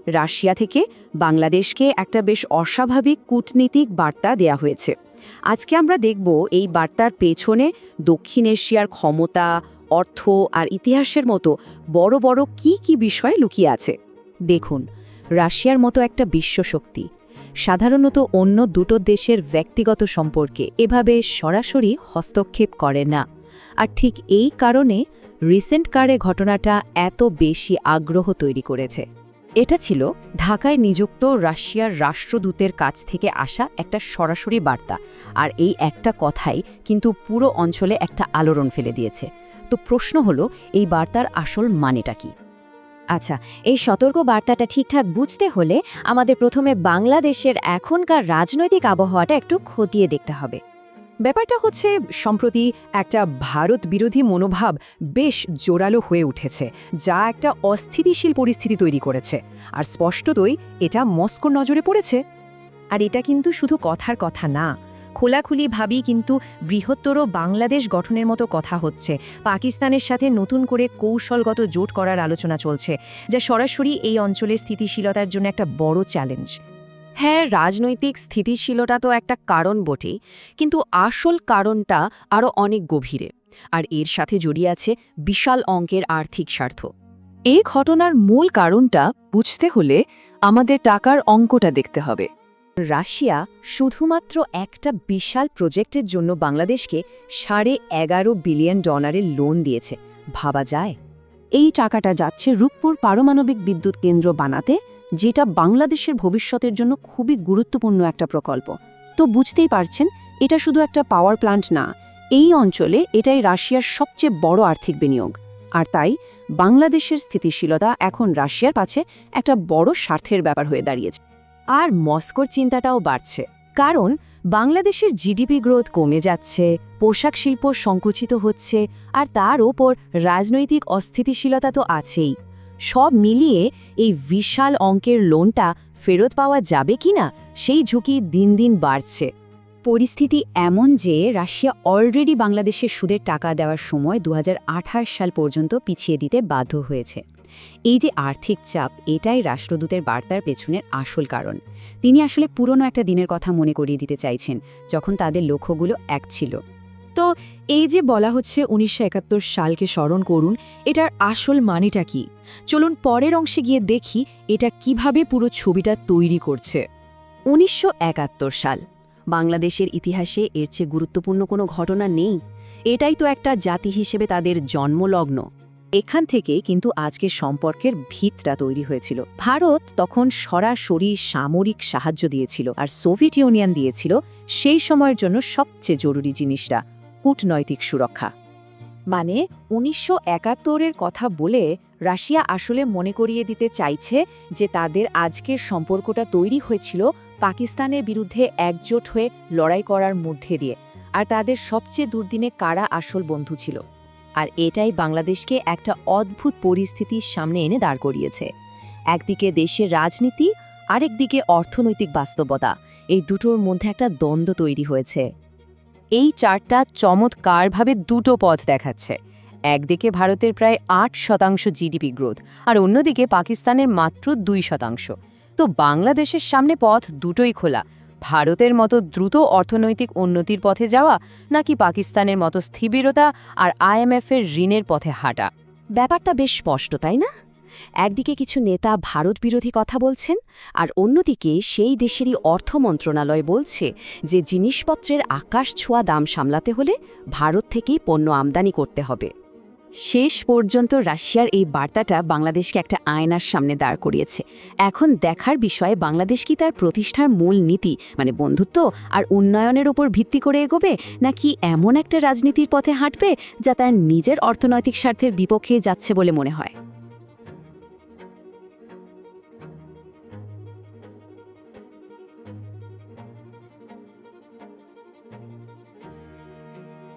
Russia থেকে বাংলাদেশকে একটা বেশ অস্বাভাবিক কূটনীতিক বার্তা দেয়া হয়েছে। আজকে আমরা দেখব এই বার্তার পেছনে দক্ষিণ এশিয়ার ক্ষমতা, অর্থ আর ইতিহাসের মতো বড় বড় কি বিষয় লুকিয়ে আছে। দেখুন, রাশিয়ার মতো একটা বিশ্বশক্তি সাধারণত অন্য দুটো দেশের ব্যক্তিগত সম্পর্কে এভাবে সরাসরি হস্তক্ষেপ করে না। আর ঠিক এই কারণে রিসেন্টকারে ঘটনাটা এত বেশি আগ্রহ তৈরি করেছে। এটা ছিল ঢাকায় নিযুক্ত রাশিয়ার রাষ্ট্রদূতের কাছ থেকে আসা একটা সরাসরি বার্তা, আর এই একটা কথাই কিন্তু পুরো অঞ্চলে একটা আলোড়ন ফেলে দিয়েছে। তো প্রশ্ন হলো, এই বার্তার আসল মানেটা কি? আচ্ছা, এই সতর্ক বার্তাটা ঠিকঠাক বুঝতে হলে আমাদের প্রথমে বাংলাদেশের এখনকার রাজনৈতিক আবহাওয়াটা একটু খতিয়ে দেখতে হবে। ব্যাপারটা হচ্ছে, সম্প্রতি একটা ভারত বিরোধী মনোভাব বেশ জোরালো হয়ে উঠেছে, যা একটা অস্থিতিশীল পরিস্থিতি তৈরি করেছে। আর স্পষ্টতই এটা মস্কোর নজরে পড়েছে। আর এটা কিন্তু শুধু কথার কথা না, খোলাখুলিভাবেই কিন্তু বৃহত্তর বাংলাদেশ গঠনের মতো কথা হচ্ছে। পাকিস্তানের সাথে নতুন করে কৌশলগত জোট করার আলোচনা চলছে, যা সরাসরি এই অঞ্চলের স্থিতিশীলতার জন্য একটা বড় চ্যালেঞ্জ। হ্যাঁ, রাজনৈতিক স্থিতিশীলতা তো একটা কারণ বটেই, কিন্তু আসল কারণটা আরও অনেক গভীরে, আর এর সাথে জড়িয়ে আছে বিশাল অঙ্কের আর্থিক স্বার্থ। এই ঘটনার মূল কারণটা বুঝতে হলে আমাদের টাকার অঙ্কটা দেখতে হবে। রাশিয়া শুধুমাত্র একটা বিশাল প্রজেক্টের জন্য বাংলাদেশকে $11.5 বিলিয়ন লোন দিয়েছে। ভাবা যায়? এই টাকাটা যাচ্ছে রূপপুর পারমাণবিক বিদ্যুৎ কেন্দ্র বানাতে, যেটা বাংলাদেশের ভবিষ্যতের জন্য খুবই গুরুত্বপূর্ণ একটা প্রকল্প। তো বুঝতেই পারছেন, এটা শুধু একটা পাওয়ার প্ল্যান্ট না, এই অঞ্চলে এটাই রাশিয়ার সবচেয়ে বড় আর্থিক বিনিয়োগ। আর তাই বাংলাদেশের স্থিতিশীলতা এখন রাশিয়ার কাছে একটা বড় স্বার্থের ব্যাপার হয়ে দাঁড়িয়েছে। আর মস্কোর চিন্তাটাও বাড়ছে, কারণ বাংলাদেশের জিডিপি গ্রোথ কমে যাচ্ছে, পোশাক শিল্প সংকুচিত হচ্ছে, আর তার ওপর রাজনৈতিক অস্থিতিশীলতা তো আছেই। সব মিলিয়ে এই বিশাল অঙ্কের লোনটা ফেরত পাওয়া যাবে কিনা, সেই ঝুঁকি দিন দিন বাড়ছে। পরিস্থিতি এমন যে রাশিয়া অলরেডি বাংলাদেশের সুদের টাকা দেওয়ার সময় 2028 সাল পর্যন্ত পিছিয়ে দিতে বাধ্য হয়েছে। এই যে আর্থিক চাপ, এটাই রাষ্ট্রদূতের বার্তার পেছনের আসল কারণ। তিনি আসলে পুরনো একটা দিনের কথা মনে করিয়ে দিতে চাইছেন, যখন তাদের লক্ষ্যগুলো এক ছিল। তো এই যে বলা হচ্ছে 1971 সালকে স্মরণ করুন, এটার আসল মানেটা কি? চলুন পরের অংশে গিয়ে দেখি এটা কিভাবে পুরো ছবিটা তৈরি করছে। 1971 সাল বাংলাদেশের ইতিহাসে এর চেয়ে গুরুত্বপূর্ণ কোনো ঘটনা নেই। এটাই তো একটা জাতি হিসেবে তাদের জন্মলগ্ন। এখান থেকে কিন্তু আজকের সম্পর্কের ভিতটা তৈরি হয়েছিল। ভারত তখন সরাসরি সামরিক সাহায্য দিয়েছিল, আর সোভিয়েত ইউনিয়ন দিয়েছিল সেই সময়ের জন্য সবচেয়ে জরুরি জিনিসটা, কূটনৈতিক সুরক্ষা। মানে 1971-এর কথা বলে রাশিয়া আসলে মনে করিয়ে দিতে চাইছে যে তাদের আজকের সম্পর্কটা তৈরি হয়েছিল পাকিস্তানের বিরুদ্ধে একজোট হয়ে লড়াই করার মধ্যে দিয়ে, আর তাদের সবচেয়ে দুর্দিনে কারা আসল বন্ধু ছিল। আর এটাই বাংলাদেশকে একটা অদ্ভুত পরিস্থিতির সামনে এনে দাঁড় করিয়েছে। একদিকে দেশের রাজনীতি, আরেকদিকে অর্থনৈতিক বাস্তবতা, এই দুটোর মধ্যে একটা দ্বন্দ্ব তৈরি হয়েছে। এই চার্টটা চমৎকারভাবে দুটো পথ দেখাচ্ছে। একদিকে ভারতের প্রায় 8% জিডিপি গ্রোথ, আর অন্যদিকে পাকিস্তানের মাত্র 2%। তো বাংলাদেশের সামনে পথ দুটোই খোলা, ভারতের মতো দ্রুত অর্থনৈতিক উন্নতির পথে যাওয়া, নাকি পাকিস্তানের মতো স্থিরতা আর IMF-এর ঋণের পথে হাঁটা। ব্যাপারটা বেশ স্পষ্ট, তাই না? একদিকে কিছু নেতা ভারত বিরোধী কথা বলছেন, আর অন্যদিকে সেই দেশেরই অর্থ মন্ত্রণালয় বলছে যে জিনিসপত্রের আকাশ ছোঁয়া দাম সামলাতে হলে ভারত থেকেই পণ্য আমদানি করতে হবে। শেষ পর্যন্ত রাশিয়ার এই বার্তাটা বাংলাদেশকে একটা আয়নার সামনে দাঁড় করিয়েছে। এখন দেখার বিষয়ে বাংলাদেশ কি তার প্রতিষ্ঠার মূল নীতি, মানে বন্ধুত্ব আর উন্নয়নের উপর ভিত্তি করে এগোবে, নাকি এমন একটা রাজনীতির পথে হাঁটবে যা তার নিজের অর্থনৈতিক স্বার্থের বিপক্ষে যাচ্ছে বলে মনে হয়।